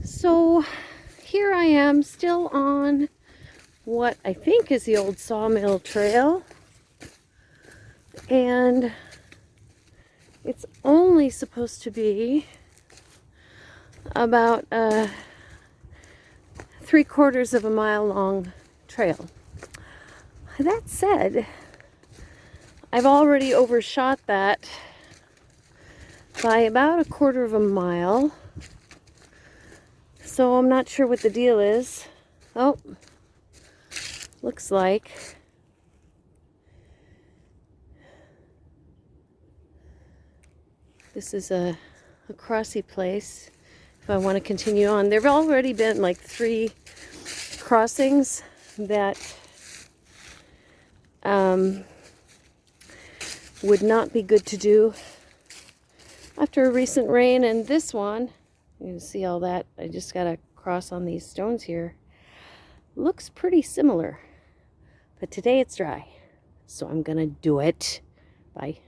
So here I am still on what I think is the old Sawmill trail, and it's only supposed to be about a 3/4 of a mile long trail. That said, I've already overshot that by about a 1/4 of a mile, so I'm not sure what the deal is. Oh, looks like this is a crossy place if I want to continue on. There have already been like 3 crossings that would not be good to do after a recent rain, and this one, you can see all that. I just got to cross on these stones here. Looks pretty similar, but today it's dry, so I'm gonna do it. Bye.